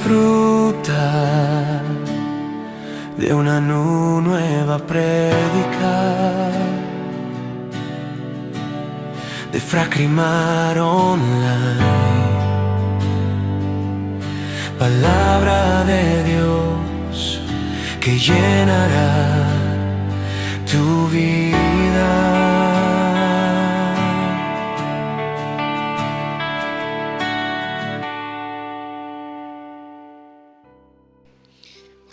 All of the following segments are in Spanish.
disfrutar de una nueva prédica de Fracrimar Online. Palabra de Dios que llenará tu vida.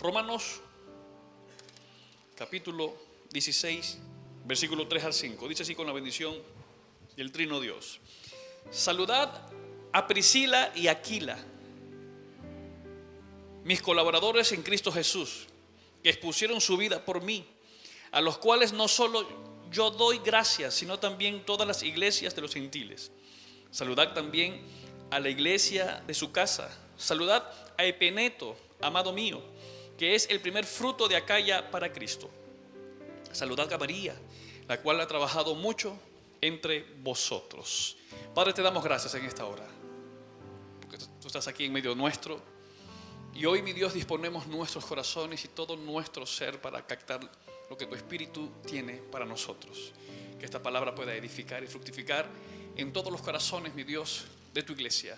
Romanos capítulo 16, versículo 3 al 5. Dice así con la bendición del Trino Dios. Saludad a Priscila y Aquila, mis colaboradores en Cristo Jesús, que expusieron su vida por mí, a los cuales no solo yo doy gracias, sino también todas las iglesias de los gentiles. Saludad también a la iglesia de su casa. Saludad a Epeneto, amado mío, que es el primer fruto de Acaya para Cristo. Saludad a María, la cual ha trabajado mucho entre vosotros. Padre, te damos gracias en esta hora, porque tú estás aquí en medio nuestro. Y hoy, mi Dios, disponemos nuestros corazones y todo nuestro ser para captar lo que tu Espíritu tiene para nosotros. Que esta palabra pueda edificar y fructificar en todos los corazones, mi Dios, de tu iglesia.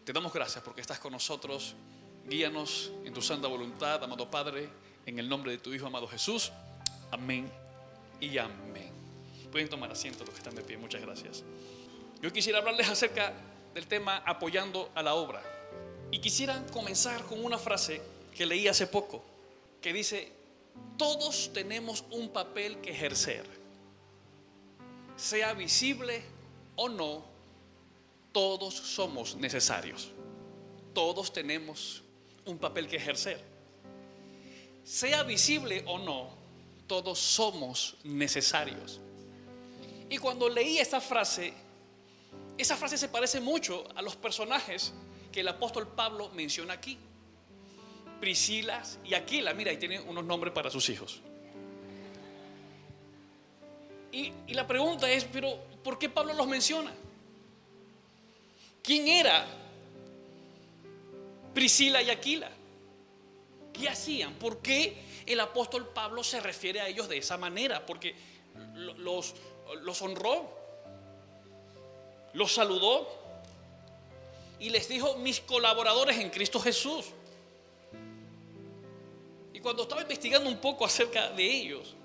Te damos gracias porque estás con nosotros. Guíanos en tu santa voluntad, amado Padre, en el nombre de tu Hijo, amado Jesús. Amén y amén. Pueden tomar asiento los que están de pie. Muchas gracias. Yo quisiera hablarles acerca del tema apoyando a la obra. Y quisiera comenzar con una frase que leí hace poco, que dice: todos tenemos un papel que ejercer. Sea visible o no, todos somos necesarios. Todos tenemos un papel que ejercer. Sea visible o no, todos somos necesarios. Y cuando leí esa frase se parece mucho a los personajes que el apóstol Pablo menciona aquí. Priscila y Aquila, mira, ahí tienen unos nombres para sus hijos. Y la pregunta es, pero ¿por qué Pablo los menciona? ¿Quién era Priscila y Aquila? ¿Qué hacían? ¿Por qué el apóstol Pablo se refiere a ellos de esa manera? Porque los honró, los saludó y les dijo: mis colaboradores en Cristo Jesús. Y cuando estaba investigando un poco acerca de ellos,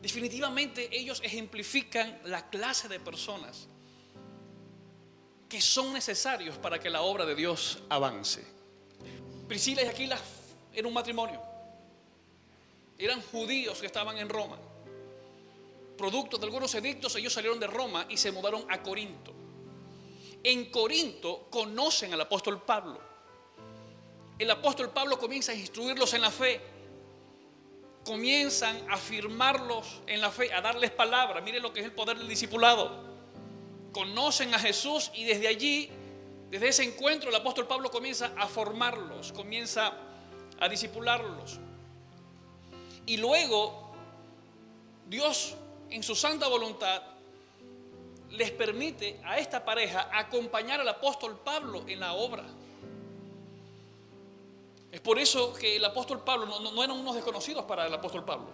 definitivamente ellos ejemplifican la clase de personas que son necesarios para que la obra de Dios avance. Priscila y Aquila era un matrimonio. Eran judíos que estaban en Roma. Producto de algunos edictos, ellos salieron de Roma y se mudaron a Corinto. En Corinto conocen al apóstol Pablo. El apóstol Pablo comienza a instruirlos en la fe. Comienzan a afirmarlos en la fe, a darles palabra. Miren lo que es el poder del discipulado. Conocen a Jesús y desde allí, desde ese encuentro, el apóstol Pablo comienza a formarlos, comienza a discipularlos. Y luego Dios, en su santa voluntad, les permite a esta pareja acompañar al apóstol Pablo en la obra. Es por eso que el apóstol Pablo no eran unos desconocidos para el apóstol Pablo.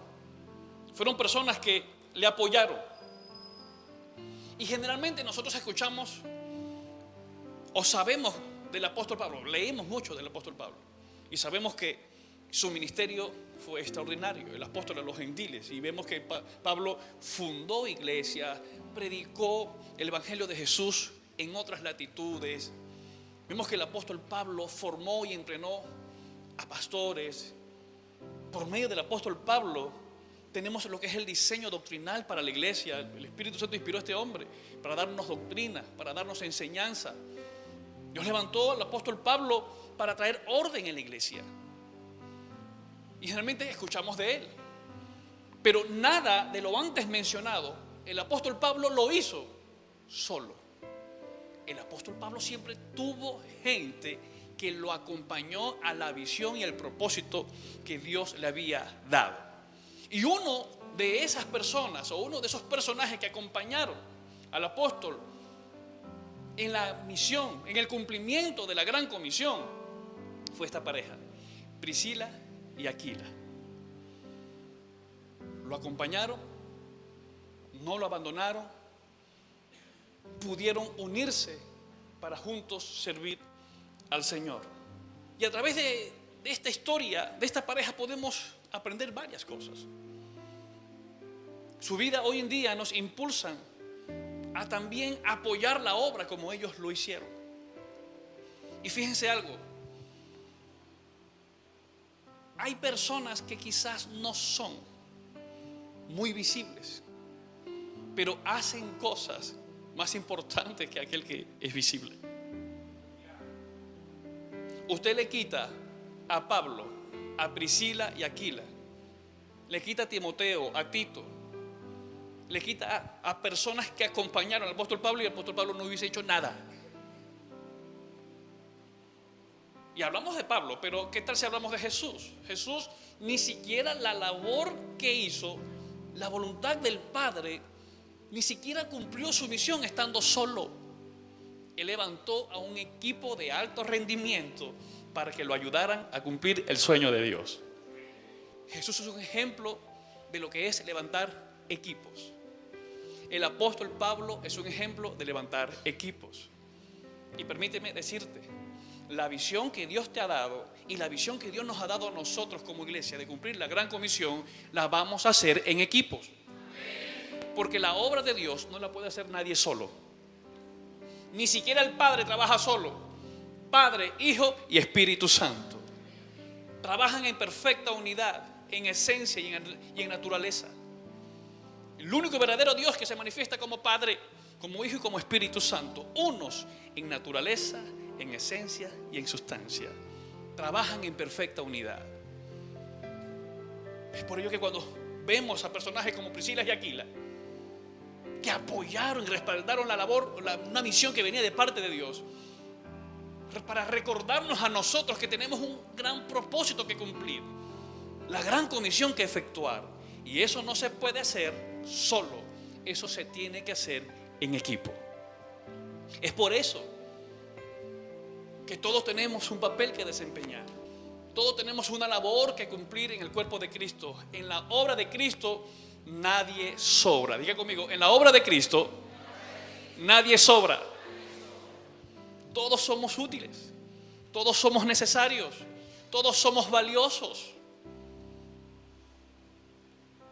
Fueron personas que le apoyaron. Y generalmente nosotros escuchamos o sabemos del apóstol Pablo, leemos mucho del apóstol Pablo y sabemos que su ministerio fue extraordinario, el apóstol a los gentiles, y vemos que Pablo fundó iglesias, predicó el evangelio de Jesús en otras latitudes. Vemos que el apóstol Pablo formó y entrenó a pastores. Por medio del apóstol Pablo tenemos lo que es el diseño doctrinal para la iglesia. El Espíritu Santo inspiró a este hombre para darnos doctrina, para darnos enseñanza. Dios levantó al apóstol Pablo para traer orden en la iglesia. Y generalmente escuchamos de él. Pero nada de lo antes mencionado, el apóstol Pablo lo hizo solo. El apóstol Pablo siempre tuvo gente que lo acompañó a la visión y al propósito que Dios le había dado. Y uno de esas personas, o uno de esos personajes que acompañaron al apóstol en la misión, en el cumplimiento de la gran comisión, fue esta pareja, Priscila y Aquila. Lo acompañaron, no lo abandonaron, pudieron unirse para juntos servir al Señor. Y a través de esta historia, de esta pareja, podemos aprender varias cosas. Su vida hoy en día nos impulsan a también apoyar la obra como ellos lo hicieron. Y fíjense algo, hay personas que quizás no son muy visibles, pero hacen cosas más importantes que aquel que es visible. Usted le quita a Pablo, a Priscila y a Aquila, le quita a Timoteo, a Tito, le quita a personas que acompañaron al apóstol Pablo, y el apóstol Pablo no hubiese hecho nada. Y hablamos de Pablo, pero ¿qué tal si hablamos de Jesús? Jesús ni siquiera la labor que hizo, la voluntad del Padre, ni siquiera cumplió su misión estando solo. Él levantó a un equipo de alto rendimiento para que lo ayudaran a cumplir el sueño de Dios. Jesús es un ejemplo de lo que es levantar equipos. El apóstol Pablo es un ejemplo de levantar equipos. Y permíteme decirte, la visión que Dios te ha dado y la visión que Dios nos ha dado a nosotros como iglesia de cumplir la gran comisión, la vamos a hacer en equipos. Porque la obra de Dios no la puede hacer nadie solo. Ni siquiera el Padre trabaja solo. Padre, Hijo y Espíritu Santo trabajan en perfecta unidad, en esencia y en naturaleza. El único verdadero Dios que se manifiesta como Padre, como Hijo y como Espíritu Santo, unos en naturaleza, en esencia y en sustancia, trabajan en perfecta unidad. Es por ello que cuando vemos a personajes como Priscila y Aquila, que apoyaron y respaldaron la labor, una misión que venía de parte de Dios, para recordarnos a nosotros que tenemos un gran propósito que cumplir, la gran comisión que efectuar, y eso no se puede hacer solo, eso se tiene que hacer en equipo. Es por eso que todos tenemos un papel que desempeñar, todos tenemos una labor que cumplir en el cuerpo de Cristo. En la obra de Cristo nadie sobra. Diga conmigo, en la obra de Cristo nadie sobra. Todos somos útiles, todos somos necesarios, todos somos valiosos.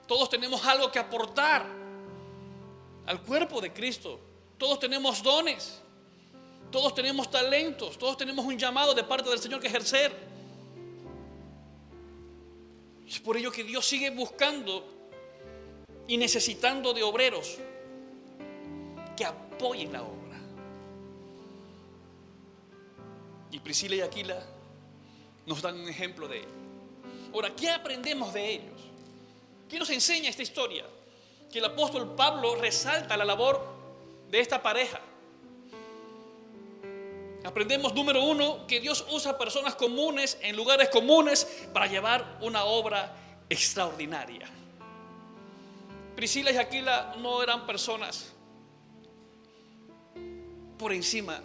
Todos tenemos algo que aportar al cuerpo de Cristo. Todos tenemos dones, todos tenemos talentos, todos tenemos un llamado de parte del Señor que ejercer. Es por ello que Dios sigue buscando y necesitando de obreros que apoyen la obra. Y Priscila y Aquila nos dan un ejemplo de ello. Ahora, ¿qué aprendemos de ellos? ¿Qué nos enseña esta historia? Que el apóstol Pablo resalta la labor de esta pareja. Aprendemos, número uno, que Dios usa personas comunes en lugares comunes para llevar una obra extraordinaria. Priscila y Aquila no eran personas por encima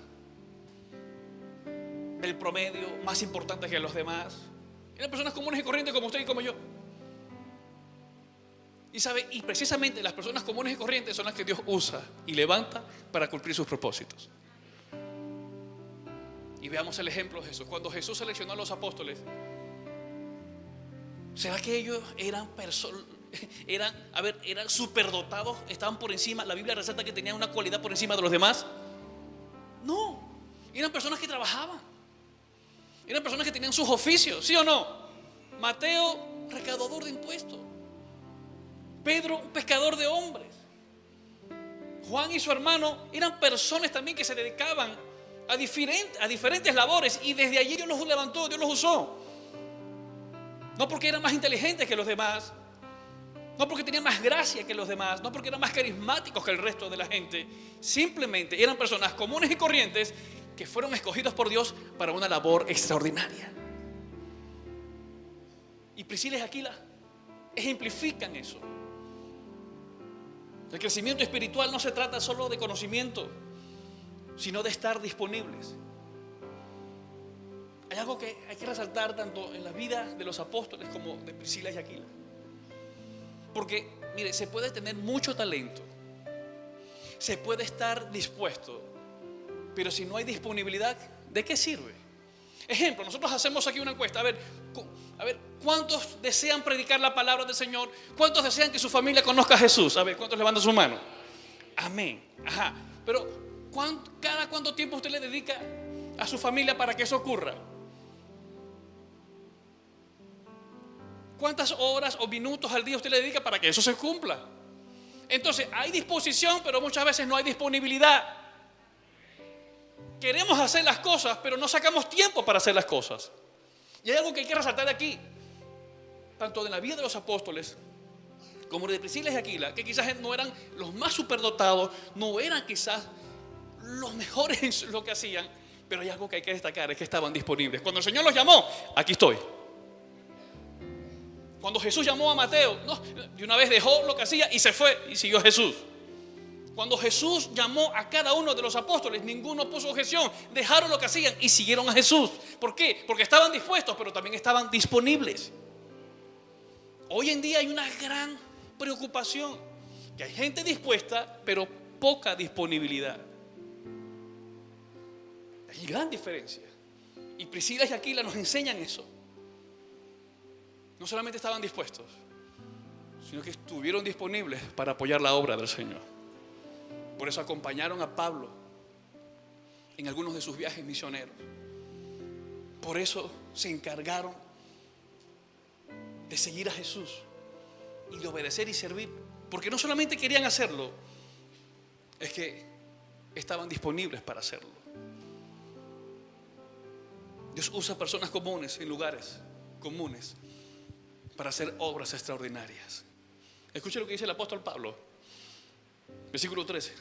del promedio, más importantes que los demás. Eran personas comunes y corrientes como usted y como yo. Y precisamente las personas comunes y corrientes son las que Dios usa y levanta para cumplir sus propósitos. Y veamos el ejemplo de Jesús. Cuando Jesús seleccionó a los apóstoles, ¿será que ellos eran superdotados? ¿Estaban por encima? La Biblia resalta que tenían una cualidad por encima de los demás. No, eran personas que trabajaban. Eran personas que tenían sus oficios, ¿sí o no? Mateo, recaudador de impuestos. Pedro, un pescador de hombres. Juan y su hermano eran personas también que se dedicaban a diferentes labores, y desde allí Dios los levantó, Dios los usó. No porque eran más inteligentes que los demás, no porque tenían más gracia que los demás, no porque eran más carismáticos que el resto de la gente. Simplemente eran personas comunes y corrientes que fueron escogidos por Dios para una labor extraordinaria. Y Priscila y Aquila ejemplifican eso. El crecimiento espiritual no se trata solo de conocimiento, sino de estar disponibles. Hay algo que hay que resaltar tanto en la vida de los apóstoles como de Priscila y Aquila. Porque, mire, se puede tener mucho talento, se puede estar dispuesto, pero si no hay disponibilidad, ¿de qué sirve? Ejemplo, nosotros hacemos aquí una encuesta. A ver, ¿cuántos desean predicar la palabra del Señor? ¿Cuántos desean que su familia conozca a Jesús? A ver, ¿cuántos levantan su mano? Amén. Ajá. Pero ¿cada cuánto tiempo usted le dedica a su familia para que eso ocurra? ¿Cuántas horas o minutos al día usted le dedica para que eso se cumpla? Entonces, hay disposición, pero muchas veces no hay disponibilidad. Queremos hacer las cosas, pero no sacamos tiempo para hacer las cosas. Y hay algo que hay que resaltar aquí, tanto de la vida de los apóstoles como de Priscila y Aquila, que quizás no eran los más superdotados, no eran quizás los mejores en lo que hacían, pero hay algo que hay que destacar, es que estaban disponibles. Cuando el Señor los llamó, aquí estoy. Cuando Jesús llamó a Mateo, no, de una vez dejó lo que hacía y se fue y siguió a Jesús. Cuando Jesús llamó a cada uno de los apóstoles, ninguno puso objeción, dejaron lo que hacían y siguieron a Jesús. ¿Por qué? Porque estaban dispuestos, pero también estaban disponibles. Hoy en día hay una gran preocupación, que hay gente dispuesta, pero poca disponibilidad. Hay gran diferencia. Y Priscila y Aquila nos enseñan eso. No solamente estaban dispuestos, sino que estuvieron disponibles para apoyar la obra del Señor. Por eso acompañaron a Pablo en algunos de sus viajes misioneros. Por eso se encargaron de seguir a Jesús y de obedecer y servir. Porque no solamente querían hacerlo, es que estaban disponibles para hacerlo. Dios usa personas comunes en lugares comunes para hacer obras extraordinarias. Escuche lo que dice el apóstol Pablo, versículo 13,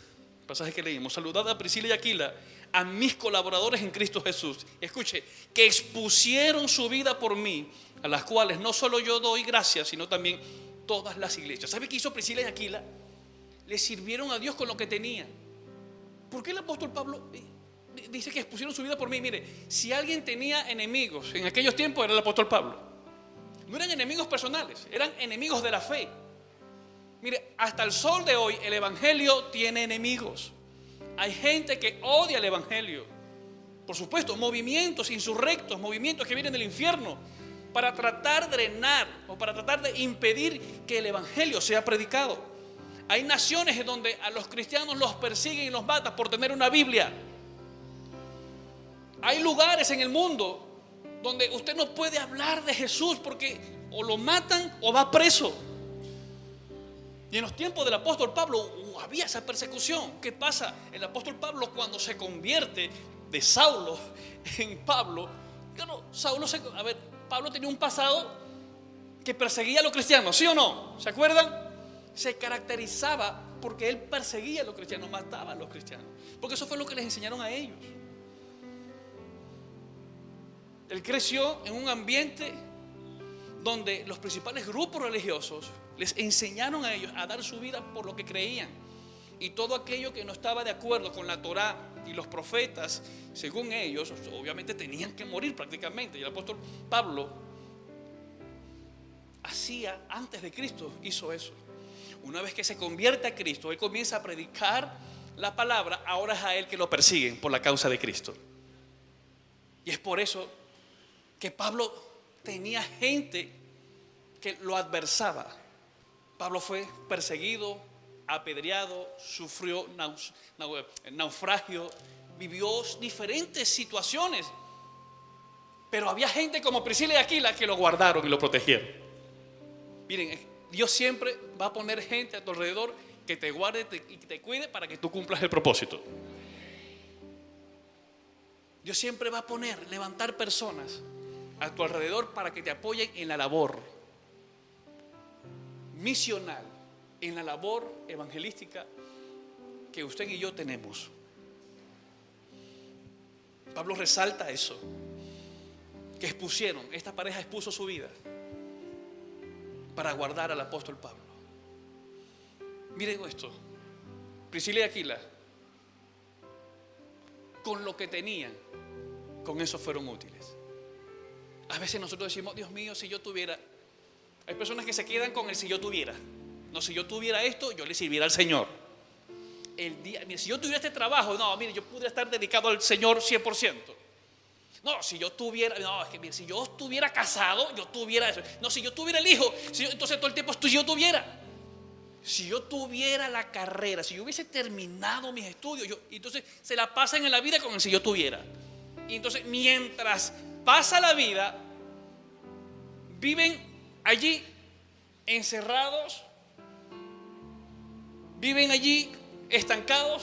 pasaje que leímos. Saludad a Priscila y Aquila, a mis colaboradores en Cristo Jesús. Escuche, que expusieron su vida por mí, a las cuales no solo yo doy gracias, sino también todas las iglesias. ¿Sabe qué hizo Priscila y Aquila? Le sirvieron a Dios con lo que tenían. ¿Por qué el apóstol Pablo dice que expusieron su vida por mí? Mire, si alguien tenía enemigos en aquellos tiempos, era el apóstol Pablo. No eran enemigos personales, eran enemigos de la fe. Mire, hasta el sol de hoy el evangelio tiene enemigos. Hay gente que odia el evangelio. Por supuesto, movimientos insurrectos, movimientos que vienen del infierno para tratar de drenar o para tratar de impedir que el evangelio sea predicado. Hay naciones en donde a los cristianos los persiguen y los matan por tener una Biblia. Hay lugares en el mundo donde usted no puede hablar de Jesús porque o lo matan o va preso. Y en los tiempos del apóstol Pablo había esa persecución. ¿Qué pasa? El apóstol Pablo, cuando se convierte de Saulo en Pablo, claro, Pablo tenía un pasado que perseguía a los cristianos, ¿sí o no? ¿Se acuerdan? Se caracterizaba porque él perseguía a los cristianos, mataba a los cristianos, porque eso fue lo que les enseñaron a ellos. Él creció en un ambiente donde los principales grupos religiosos les enseñaron a ellos a dar su vida por lo que creían. Y todo aquello que no estaba de acuerdo con la Torá y los profetas, según ellos, obviamente tenían que morir prácticamente. Y el apóstol Pablo antes de Cristo hizo eso. Una vez que se convierte a Cristo, él comienza a predicar la palabra. Ahora es a él que lo persiguen por la causa de Cristo. Y es por eso que Pablo tenía gente que lo adversaba. Pablo fue perseguido, apedreado, sufrió naufragio, vivió diferentes situaciones. Pero había gente como Priscila y Aquila que lo guardaron y lo protegieron. Miren, Dios siempre va a poner gente a tu alrededor que te guarde y te cuide para que tú cumplas el propósito. Dios siempre va a levantar personas a tu alrededor para que te apoyen en la labor misional, en la labor evangelística que usted y yo tenemos. Pablo resalta eso, que esta pareja expuso su vida para guardar al apóstol Pablo. Miren esto, Priscila y Aquila, con lo que tenían, con eso fueron útiles. A veces nosotros decimos, Dios mío, si yo tuviera. Hay personas que se quedan con el si yo tuviera. No, si yo tuviera esto, yo le sirviera al Señor. Mire, si yo tuviera este trabajo, no, mire, yo podría estar dedicado al Señor 100%. No, si yo tuviera, no, es que mire, si yo estuviera casado, yo tuviera eso. No, si yo tuviera el hijo, entonces todo el tiempo si yo tuviera. Si yo tuviera la carrera, si yo hubiese terminado mis estudios, entonces se la pasan en la vida con el si yo tuviera. Y entonces mientras pasa la vida, viven allí encerrados, viven allí estancados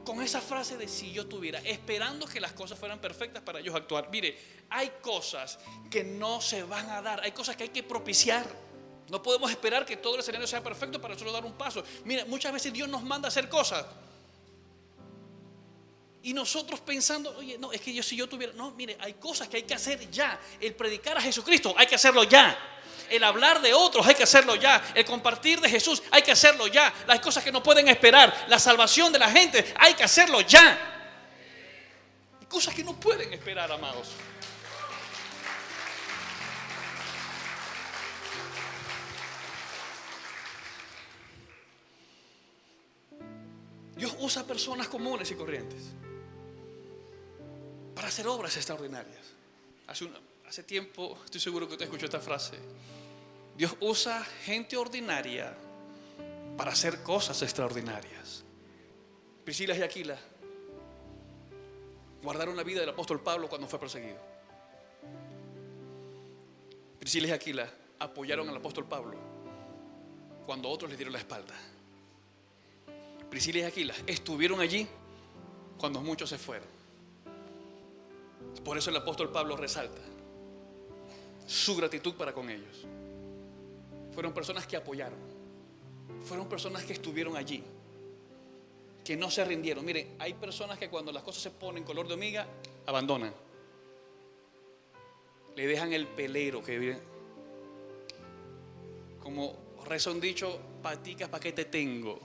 con esa frase de si yo tuviera, esperando que las cosas fueran perfectas para ellos actuar. Mire, hay cosas que no se van a dar, hay cosas que hay que propiciar. No podemos esperar que todo el escenario sea perfecto para solo dar un paso. Mire, muchas veces Dios nos manda a hacer cosas y nosotros pensando, oye, no, es que si yo tuviera. No, mire, hay cosas que hay que hacer ya. El predicar a Jesucristo hay que hacerlo ya. El hablar de otros hay que hacerlo ya. El compartir de Jesús hay que hacerlo ya. Las cosas que no pueden esperar, la salvación de la gente, hay que hacerlo ya. Hay cosas que no pueden esperar, amados. Dios usa personas comunes y corrientes para hacer obras extraordinarias. Hace tiempo, estoy seguro que usted escuchó esta frase. Dios usa gente ordinaria para hacer cosas extraordinarias. Priscila y Aquila guardaron la vida del apóstol Pablo cuando fue perseguido. Priscila y Aquila apoyaron al apóstol Pablo cuando otros le dieron la espalda. Priscila y Aquila estuvieron allí cuando muchos se fueron. Por eso el apóstol Pablo resalta su gratitud para con ellos. Fueron personas que apoyaron, fueron personas que estuvieron allí, que no se rindieron. Miren, hay personas que cuando las cosas se ponen color de hormiga, abandonan. Le dejan el pelero que vive. Como reza un dicho, paticas pa' qué te tengo.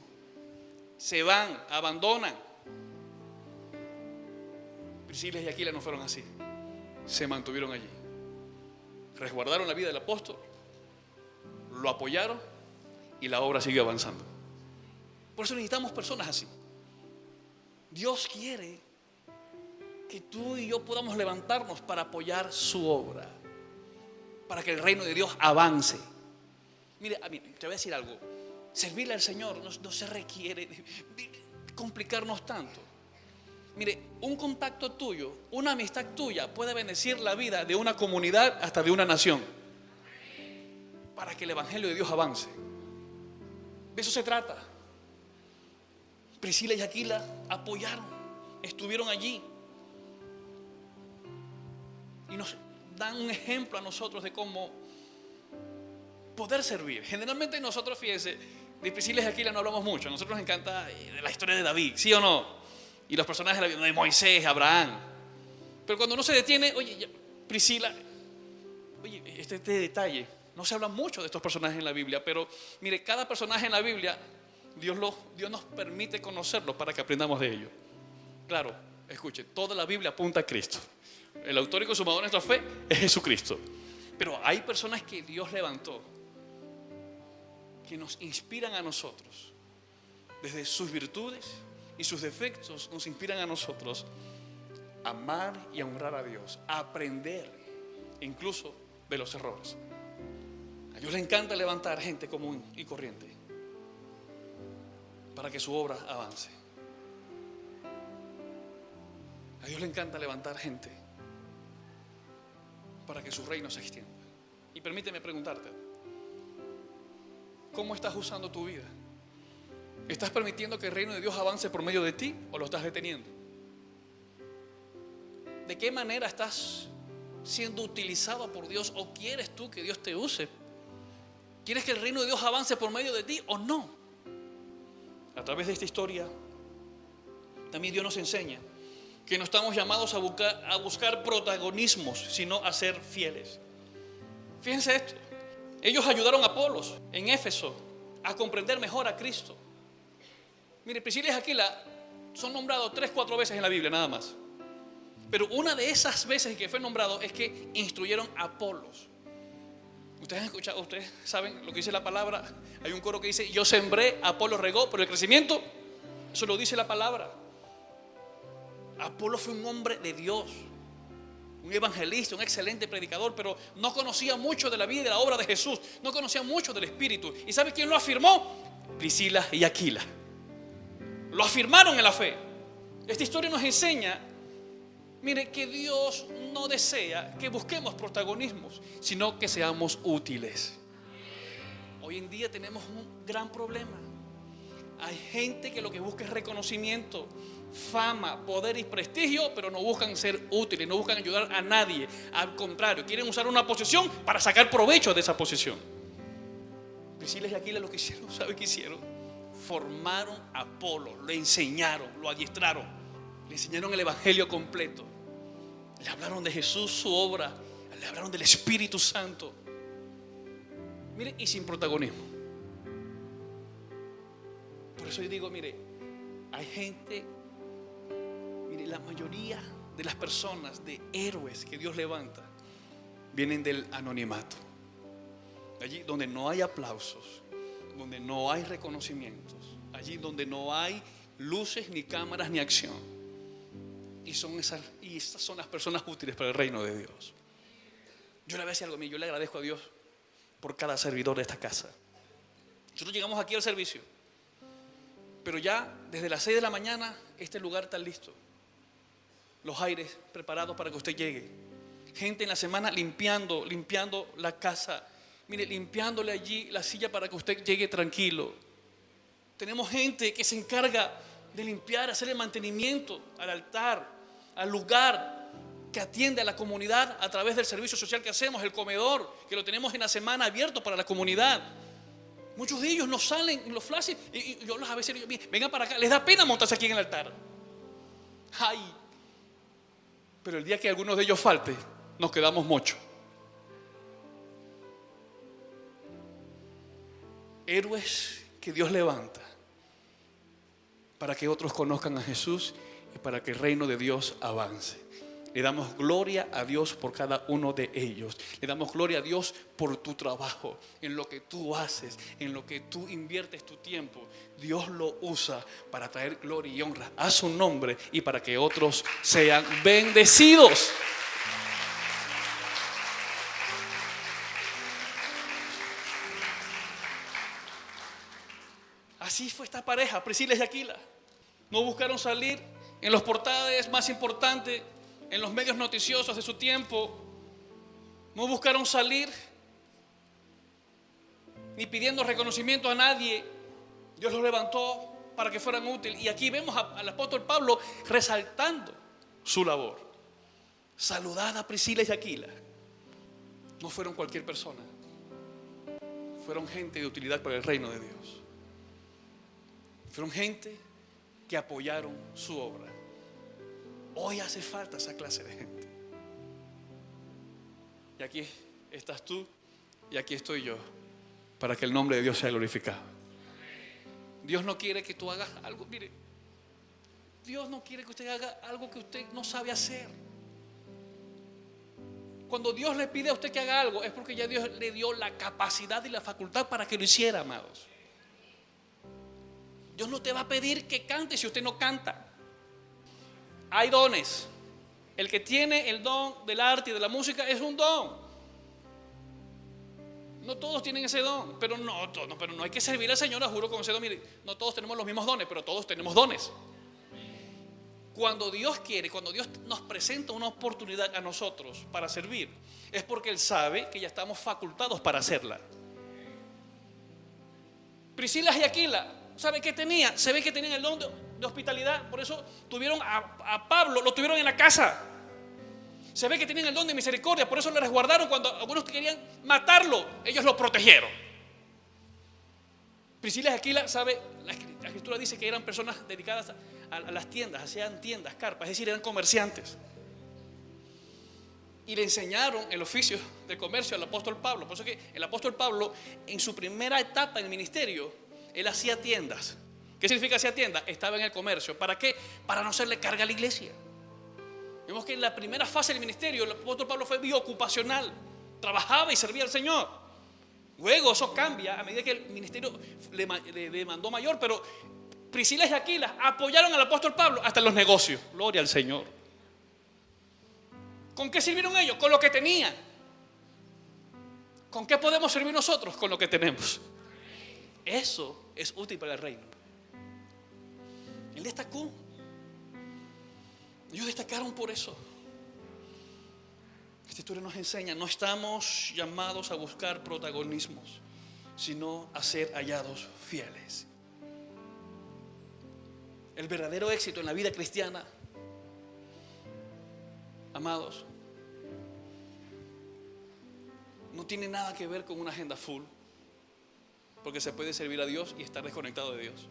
Se van, abandonan. Priscila y Aquila no fueron así. Se mantuvieron allí. Resguardaron la vida del apóstol, lo apoyaron y la obra siguió avanzando. Por eso necesitamos personas así. Dios quiere que tú y yo podamos levantarnos para apoyar su obra, para que el reino de Dios avance. Mire, te voy a decir algo. Servirle al Señor no se requiere de complicarnos tanto. Mire, un contacto tuyo, una amistad tuya puede bendecir la vida de una comunidad hasta de una nación, para que el evangelio de Dios avance. De eso se trata. Priscila y Aquila apoyaron, estuvieron allí y nos dan un ejemplo a nosotros de cómo poder servir. Generalmente nosotros, fíjense, de Priscila y Aquila no hablamos mucho. A nosotros nos encanta la historia de David, ¿sí o no? Y los personajes de la vida, de Moisés, Abraham. Pero cuando uno se detiene, oye, Priscila, oye, este detalle, no se habla mucho de estos personajes en la Biblia, pero mire, cada personaje en la Biblia, Dios nos permite conocerlos para que aprendamos de ellos. Claro, escuche, toda la Biblia apunta a Cristo. El autor y consumador de nuestra fe es Jesucristo. Pero hay personas que Dios levantó, que nos inspiran a nosotros, desde sus virtudes y sus defectos, nos inspiran a nosotros a amar y a honrar a Dios, a aprender incluso de los errores. A Dios le encanta levantar gente común y corriente para que su obra avance. A Dios le encanta levantar gente para que su reino se extienda. Y permíteme preguntarte, ¿cómo estás usando tu vida? ¿Estás permitiendo que el reino de Dios avance por medio de ti o lo estás deteniendo? ¿De qué manera estás siendo utilizado por Dios o quieres tú que Dios te use? ¿Quieres que el reino de Dios avance por medio de ti o no? A través de esta historia también Dios nos enseña que no estamos llamados a buscar protagonismos, sino a ser fieles. Fíjense esto. Ellos ayudaron a Apolos en Éfeso a comprender mejor a Cristo. Mire, Priscila y Aquila son nombrados 3-4 veces en la Biblia nada más. Pero una de esas veces que fue nombrado es que instruyeron a Apolos. Ustedes han escuchado, ustedes saben lo que dice la palabra. Hay un coro que dice: yo sembré, Apolos regó, pero el crecimiento, eso lo dice la palabra. Apolos fue un hombre de Dios, un evangelista, un excelente predicador, pero no conocía mucho de la vida y de la obra de Jesús, no conocía mucho del Espíritu. ¿Y sabe quién lo afirmó? Priscila y Aquila. Lo afirmaron en la fe. Esta historia nos enseña, mire, que Dios no desea que busquemos protagonismos, sino que seamos útiles. Hoy en día tenemos un gran problema. Hay gente que lo que busca es reconocimiento, fama, poder y prestigio, pero no buscan ser útiles, no buscan ayudar a nadie. Al contrario, quieren usar una posición para sacar provecho de esa posición. Priscila y Aquila lo que hicieron, ¿sabe qué hicieron? Formaron a Apolo, lo enseñaron, lo adiestraron, le enseñaron el evangelio completo, le hablaron de Jesús, su obra, le hablaron del Espíritu Santo. Mire, y sin protagonismo. Por eso yo digo, mire, hay gente, mire, la mayoría de las personas, de héroes que Dios levanta, vienen del anonimato. Allí donde no hay aplausos, donde no hay reconocimientos, allí donde no hay luces, ni cámaras, ni acción. Y estas son las personas útiles para el reino de Dios. Yo le voy a decir algo a mí, yo le agradezco a Dios por cada servidor de esta casa. Nosotros llegamos aquí al servicio, pero ya desde las 6 de la mañana este lugar está listo. Los aires preparados para que usted llegue. Gente en la semana limpiando la casa. Mire, limpiándole allí la silla para que usted llegue tranquilo. Tenemos gente que se encarga de limpiar, hacer el mantenimiento al altar, al lugar, que atiende a la comunidad a través del servicio social que hacemos, el comedor, que lo tenemos en la semana abierto para la comunidad. Muchos de ellos nos salen en los flashes y yo a veces digo, vengan para acá, les da pena montarse aquí en el altar. Ay, pero el día que algunos de ellos falte, nos quedamos mucho. Héroes que Dios levanta para que otros conozcan a Jesús y para que el reino de Dios avance. Le damos gloria a Dios por cada uno de ellos. Le damos gloria a Dios por tu trabajo, en lo que tú haces, en lo que tú inviertes tu tiempo. Dios lo usa para traer gloria y honra a su nombre y para que otros sean bendecidos. Así fue esta pareja, Priscila y Aquila. No buscaron salir en los portales más importantes, en los medios noticiosos de su tiempo. No buscaron salir ni pidiendo reconocimiento a nadie. Dios los levantó para que fueran útiles. Y aquí vemos al apóstol Pablo resaltando su labor. Saludad a Priscila y Aquila. No fueron cualquier persona, fueron gente de utilidad para el reino de Dios. Fueron gente que apoyaron su obra. Hoy hace falta esa clase de gente. Y aquí estás tú y aquí estoy yo, para que el nombre de Dios sea glorificado. Dios no quiere que tú hagas algo, mire, Dios no quiere que usted haga algo que usted no sabe hacer. Cuando Dios le pide a usted que haga algo, es porque ya Dios le dio la capacidad y la facultad para que lo hiciera, amados. Dios no te va a pedir que cante si usted no canta. Hay dones. El que tiene el don del arte y de la música es un don. No todos tienen ese don, pero no hay que servir al Señor, juro, con ese don. Mire, no todos tenemos los mismos dones, pero todos tenemos dones. Cuando Dios quiere, cuando Dios nos presenta una oportunidad a nosotros para servir, es porque Él sabe que ya estamos facultados para hacerla. Priscila y Aquila, ¿sabe qué tenía? Se ve que tenían el don de hospitalidad. Por eso tuvieron a Pablo, lo tuvieron en la casa. Se ve que tenían el don de misericordia. Por eso le resguardaron cuando algunos querían matarlo. Ellos lo protegieron. Priscila y Aquila, ¿sabe? La escritura dice que eran personas dedicadas a las tiendas. Hacían tiendas, carpas, es decir, eran comerciantes. Y le enseñaron el oficio de comercio al apóstol Pablo. Por eso que el apóstol Pablo, en su primera etapa en el ministerio, él hacía tiendas. ¿Qué significa hacía tiendas? Estaba en el comercio. ¿Para qué? Para no hacerle carga a la iglesia. Vemos que en la primera fase del ministerio el apóstol Pablo fue biocupacional, trabajaba y servía al Señor. Luego eso cambia a medida que el ministerio le demandó mayor, pero Priscila y Aquila apoyaron al apóstol Pablo hasta en los negocios. Gloria al Señor. ¿Con qué sirvieron ellos? Con lo que tenían. ¿Con qué podemos servir nosotros? Con lo que tenemos. Eso es útil para el reino. Él destacó. Ellos destacaron por eso. Esta historia nos enseña, no estamos llamados a buscar protagonismos, sino a ser hallados fieles. El verdadero éxito en la vida cristiana, amados, no tiene nada que ver con una agenda full, porque se puede servir a Dios y estar desconectado de Dios.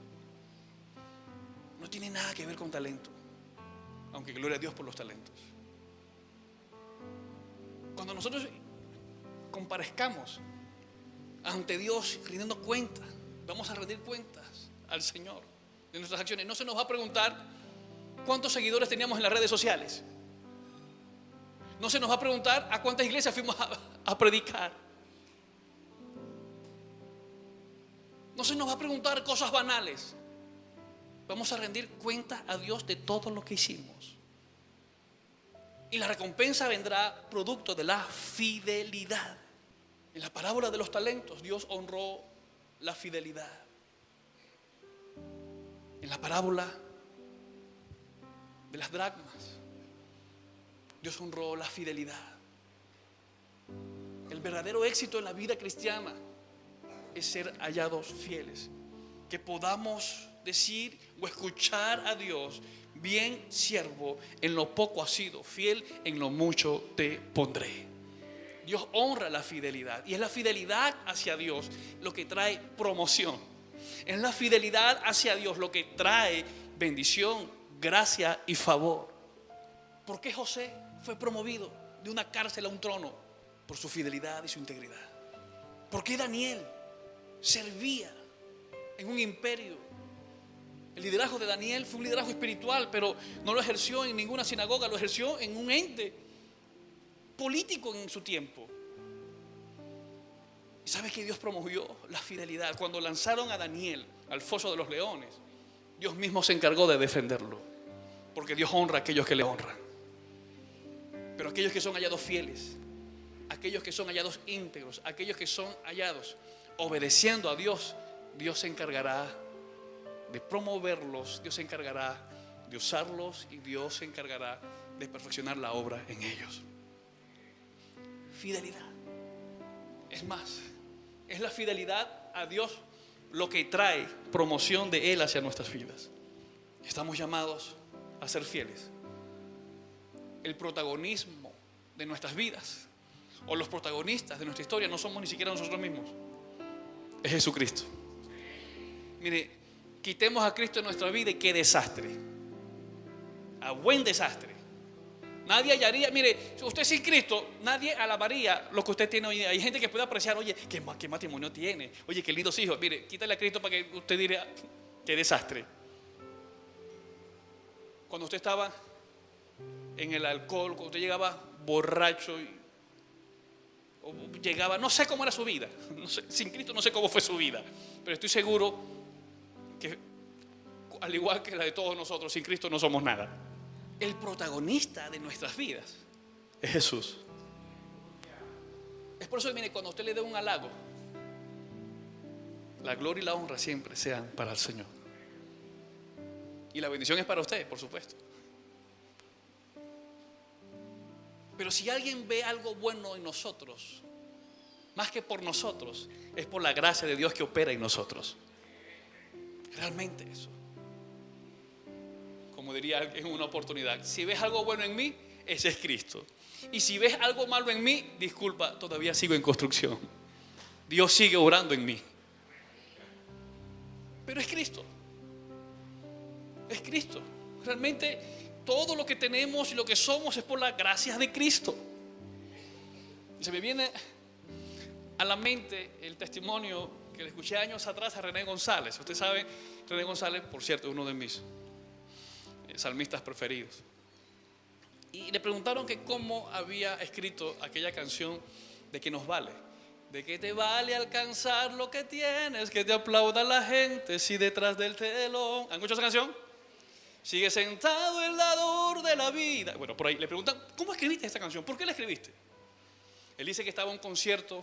No tiene nada que ver con talento, aunque gloria a Dios por los talentos. Cuando nosotros comparezcamos ante Dios rindiendo cuentas, vamos a rendir cuentas al Señor de nuestras acciones. No se nos va a preguntar cuántos seguidores teníamos en las redes sociales. No se nos va a preguntar a cuántas iglesias fuimos a predicar. No se nos va a preguntar cosas banales. Vamos a rendir cuenta a Dios de todo lo que hicimos. Y la recompensa vendrá producto de la fidelidad. En la parábola de los talentos, Dios honró la fidelidad. En la parábola de las dracmas, Dios honró la fidelidad. El verdadero éxito en la vida cristiana es ser hallados fieles. Que podamos decir o escuchar a Dios: bien siervo, en lo poco has sido fiel, en lo mucho te pondré. Dios honra la fidelidad, y es la fidelidad hacia Dios lo que trae promoción. Es la fidelidad hacia Dios lo que trae bendición, gracia y favor. ¿Por qué José fue promovido de una cárcel a un trono? Por su fidelidad y su integridad. ¿Por qué Daniel servía en un imperio? El liderazgo de Daniel fue un liderazgo espiritual, pero no lo ejerció en ninguna sinagoga, lo ejerció en un ente político en su tiempo. ¿Y sabes que Dios promovió la fidelidad? Cuando lanzaron a Daniel al foso de los leones, Dios mismo se encargó de defenderlo, porque Dios honra a aquellos que le honran. Pero aquellos que son hallados fieles, aquellos que son hallados íntegros, aquellos que son hallados obedeciendo a Dios, Dios se encargará de promoverlos, Dios se encargará de usarlos, y Dios se encargará de perfeccionar la obra en ellos. Fidelidad. Es más, es la fidelidad a Dios lo que trae promoción de Él hacia nuestras vidas. Estamos llamados a ser fieles. El protagonismo de nuestras vidas, o los protagonistas de nuestra historia, no somos ni siquiera nosotros mismos. Es Jesucristo. Mire, quitemos a Cristo en nuestra vida y qué desastre. A buen desastre. Nadie hallaría, mire, usted sin Cristo, nadie alabaría lo que usted tiene hoy. Hay gente que puede apreciar, oye, qué matrimonio tiene, oye, qué lindos hijos. Mire, quítale a Cristo para que usted diga, qué desastre. Cuando usted estaba en el alcohol, cuando usted llegaba borracho, o llegaba, no sé cómo era su vida, no sé, sin Cristo no sé cómo fue su vida, pero estoy seguro que al igual que la de todos nosotros, sin Cristo no somos nada. El protagonista de nuestras vidas es Jesús. Es por eso que, mire, cuando usted le dé un halago, la gloria y la honra siempre sean para el Señor. Y la bendición es para usted, por supuesto. Pero si alguien ve algo bueno en nosotros, más que por nosotros, es por la gracia de Dios que opera en nosotros. Realmente eso. Como diría en una oportunidad, si ves algo bueno en mí, ese es Cristo. Y si ves algo malo en mí, disculpa, todavía sigo en construcción. Dios sigue obrando en mí. Pero es Cristo. Es Cristo. Realmente todo lo que tenemos y lo que somos es por la gracia de Cristo. Se me viene a la mente el testimonio que le escuché años atrás a René González. Usted sabe, René González, por cierto, es uno de mis salmistas preferidos. Y le preguntaron que cómo había escrito aquella canción de que nos vale. De que te vale alcanzar lo que tienes, que te aplauda la gente si detrás del telón. ¿Han escuchado esa canción? Sigue sentado el dador de la vida. Bueno, por ahí le preguntan, ¿cómo escribiste esta canción? ¿Por qué la escribiste? Él dice que estaba en un concierto,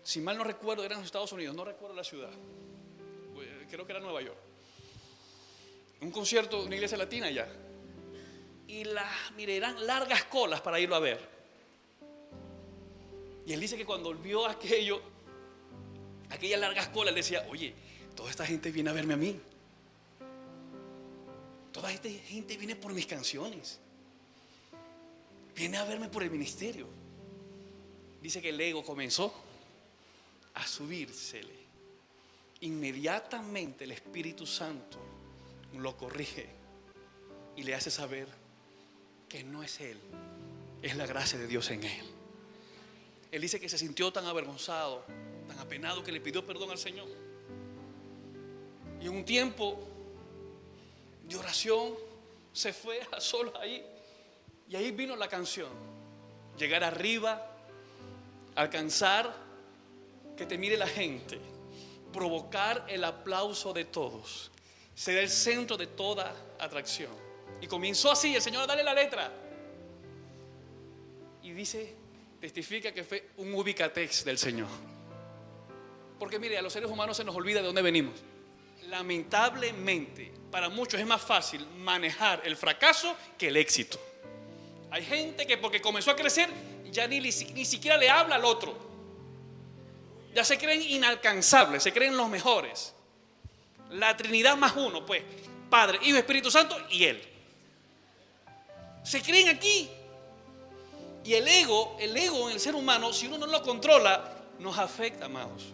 si mal no recuerdo, era en los Estados Unidos, no recuerdo la ciudad. Creo que era Nueva York. Un concierto de una iglesia latina allá. Y mire, eran largas colas para irlo a ver. Y él dice que cuando vio aquellas largas colas, él decía, oye, toda esta gente viene a verme a mí. Toda esta gente viene por mis canciones. Viene a verme por el ministerio. Dice que el ego comenzó a subírsele. Inmediatamente el Espíritu Santo lo corrige y le hace saber que no es él, es la gracia de Dios en él. Él dice que se sintió tan avergonzado, tan apenado, que le pidió perdón al Señor. Y en un tiempo de oración se fue a solas ahí. Y ahí vino la canción. Llegar arriba, alcanzar, que te mire la gente, provocar el aplauso de todos, ser el centro de toda atracción. Y comenzó así, el Señor a darle la letra. Y testifica que fue un ubicatex del Señor. Porque mire, a los seres humanos se nos olvida de dónde venimos. Lamentablemente, para muchos es más fácil manejar el fracaso que el éxito. Hay gente que porque comenzó a crecer ya ni siquiera le habla al otro. Ya se creen inalcanzables, se creen los mejores. La Trinidad más uno, pues, Padre, Hijo, Espíritu Santo y Él. Se creen aquí. Y el ego en el ser humano, si uno no lo controla, nos afecta, amados.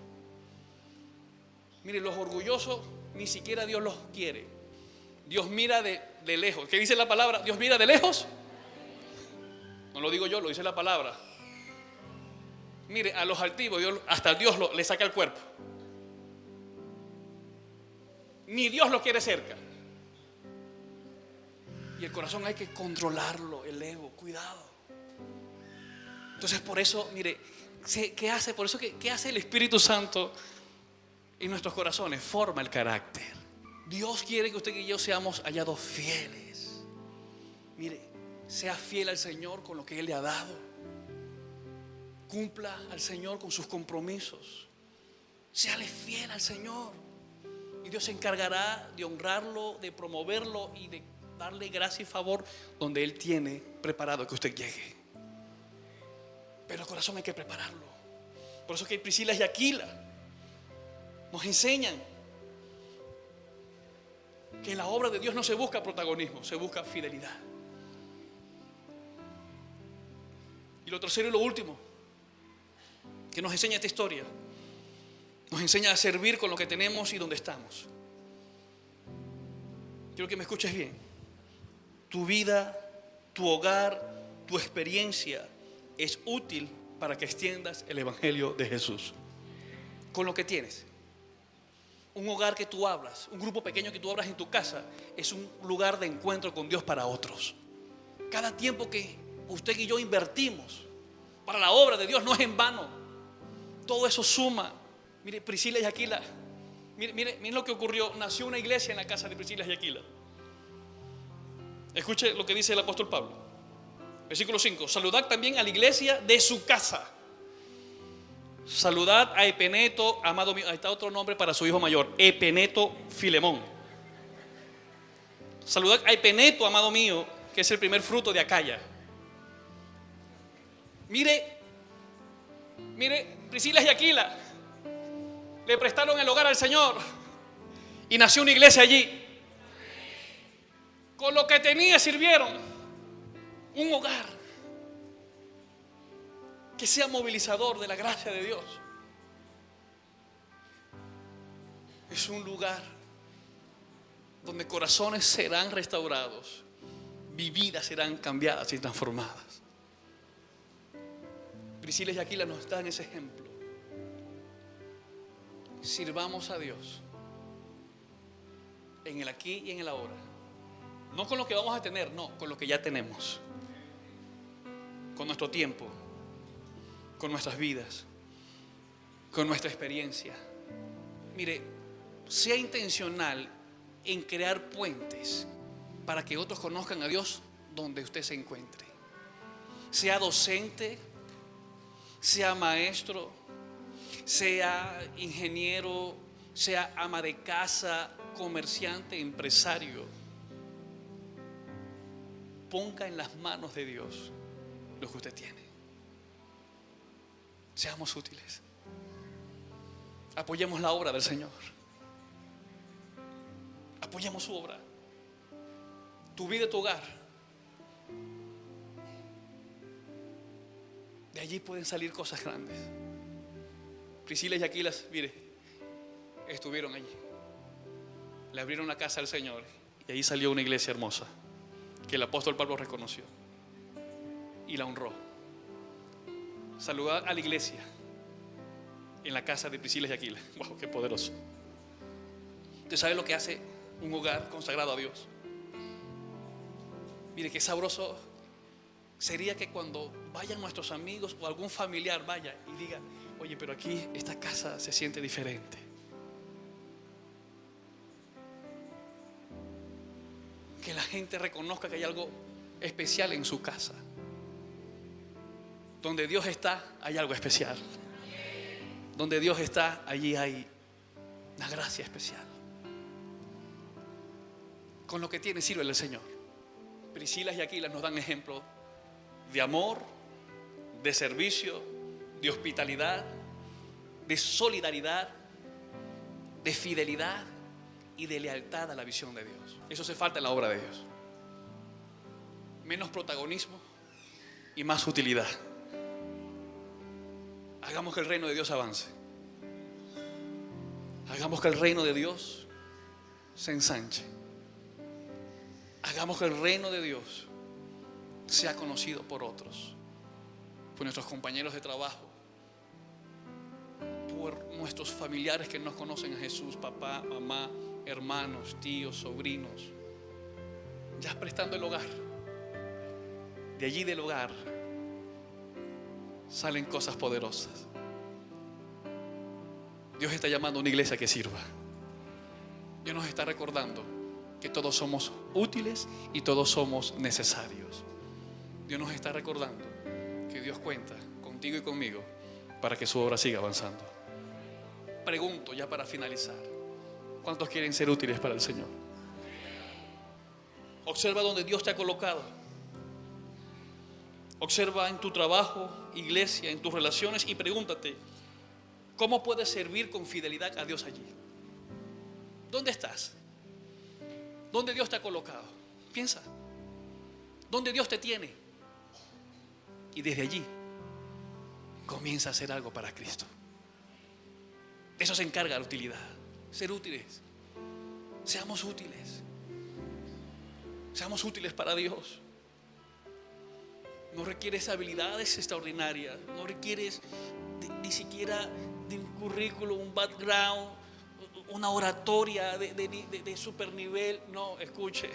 Mire, los orgullosos ni siquiera Dios los quiere. Dios mira de lejos. ¿Qué dice la palabra? Dios mira de lejos. No lo digo yo, lo dice la palabra. Mire, a los altivos, hasta Dios le saca el cuerpo. Ni Dios lo quiere cerca. Y el corazón hay que controlarlo, el ego, cuidado. Entonces por eso, mire, ¿qué hace? Por eso, ¿qué hace el Espíritu Santo en nuestros corazones? Forma el carácter. Dios quiere que usted y yo seamos hallados fieles. Mire, sea fiel al Señor con lo que Él le ha dado. Cumpla al Señor con sus compromisos. Séale fiel al Señor. Y Dios se encargará de honrarlo, de promoverlo y de darle gracia y favor donde Él tiene preparado que usted llegue. Pero el corazón hay que prepararlo. Por eso que Priscila y Aquila nos enseñan que en la obra de Dios no se busca protagonismo, se busca fidelidad. Y lo tercero y lo último que nos enseña esta historia, nos enseña a servir con lo que tenemos y donde estamos. Quiero que me escuches bien. Tu vida, tu hogar, tu experiencia es útil para que extiendas el evangelio de Jesús. Con lo que tienes. Un hogar que tú hablas, un grupo pequeño que tú hablas en tu casa, es un lugar de encuentro con Dios para otros. Cada tiempo que usted y yo invertimos para la obra de Dios no es en vano. Todo eso suma. Mire, Priscila y Aquila, mire lo que ocurrió. Nació una iglesia en la casa de Priscila y Aquila. Escuche lo que dice el apóstol Pablo. Versículo 5. Saludad también a la iglesia de su casa. Saludad a Epeneto, amado mío. Ahí está otro nombre para su hijo mayor, Epeneto Filemón. Saludad a Epeneto, amado mío, que es el primer fruto de Acaya. Mire, Priscila y Aquila le prestaron el hogar al Señor y nació una iglesia allí. Con lo que tenía sirvieron. Un hogar que sea movilizador de la gracia de Dios. Es un lugar donde corazones serán restaurados, vidas serán cambiadas y transformadas. Priscila y Aquila nos dan ese ejemplo. Sirvamos a Dios en el aquí y en el ahora. No con lo que vamos a tener, no, con lo que ya tenemos. con nuestro tiempo, con nuestras vidas, con nuestra experiencia. Mire, sea intencional en crear puentes para que otros conozcan a Dios donde usted se encuentre. Sea docente, sea maestro, sea ingeniero, sea ama de casa, comerciante, empresario. Ponga en las manos de Dios lo que usted tiene. Seamos útiles. Apoyemos la obra del Señor. Apoyemos su obra. Tu vida y tu hogar. De allí pueden salir cosas grandes. Priscila y Aquilas, mire, estuvieron allí. Le abrieron la casa al Señor y allí salió una iglesia hermosa que el apóstol Pablo reconoció y la honró. Saludó a la iglesia en la casa de Priscila y Aquilas. Wow, qué poderoso. ¿Usted sabe lo que hace un hogar consagrado a Dios? Mire, qué sabroso sería que cuando vayan nuestros amigos o algún familiar vaya y diga: oye, pero aquí esta casa se siente diferente. Que la gente reconozca que hay algo especial en su casa. Donde Dios está, hay algo especial. Donde Dios está, allí hay una gracia especial. Con lo que tiene, sírvele al Señor. Priscila y Aquilas nos dan ejemplo de amor, de servicio, de hospitalidad, de solidaridad, de fidelidad y de lealtad a la visión de Dios. Eso hace falta en la obra de Dios. Menos protagonismo y más utilidad. Hagamos que el reino de Dios avance. Hagamos que el reino de Dios se ensanche. Hagamos que el reino de Dios sea conocido por otros, por nuestros compañeros de trabajo, por nuestros familiares que no conocen a Jesús, papá, mamá, hermanos, tíos, sobrinos. Ya prestando el hogar. De allí del hogar salen cosas poderosas. Dios está llamando a una iglesia que sirva. Dios nos está recordando que todos somos útiles y todos somos necesarios. Dios nos está recordando que Dios cuenta contigo y conmigo para que su obra siga avanzando. Pregunto ya para finalizar: ¿cuántos quieren ser útiles para el Señor? Observa donde Dios te ha colocado. Observa en tu trabajo, iglesia, en tus relaciones y pregúntate: ¿cómo puedes servir con fidelidad a Dios allí? ¿Dónde estás? ¿Dónde Dios te ha colocado? Piensa. ¿Dónde Dios te tiene? Y desde allí comienza a hacer algo para Cristo. De eso se encarga la utilidad. Ser útiles. Seamos útiles. Seamos útiles para Dios. No requieres habilidades extraordinarias. No requieres ni siquiera de un currículo, un background, una oratoria de super nivel. No, escuche.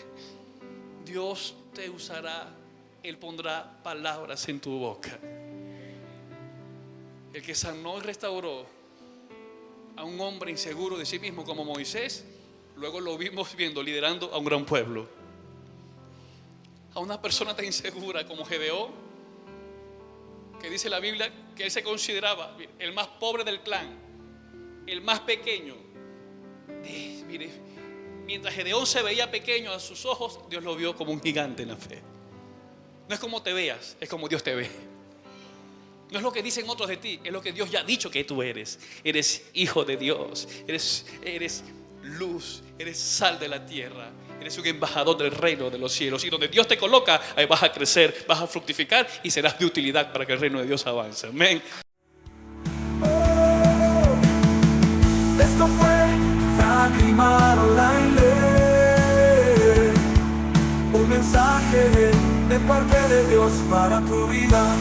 Dios te usará. Él pondrá palabras en tu boca. El que sanó y restauró a un hombre inseguro de sí mismo como Moisés, luego lo vimos liderando a un gran pueblo. A una persona tan insegura como Gedeón, que dice la Biblia que él se consideraba el más pobre del clan, el más pequeño. Mire, mientras Gedeón se veía pequeño a sus ojos, Dios lo vio como un gigante en la fe. No es como te veas, es como Dios te ve. No es lo que dicen otros de ti, es lo que Dios ya ha dicho que tú eres. Eres hijo de Dios, eres luz, eres sal de la tierra, eres un embajador del reino de los cielos. Y donde Dios te coloca, ahí vas a crecer, vas a fructificar y serás de utilidad para que el reino de Dios avance. Amén. Esto fue Fracrimar Online. Un mensaje de parte de Dios para tu vida.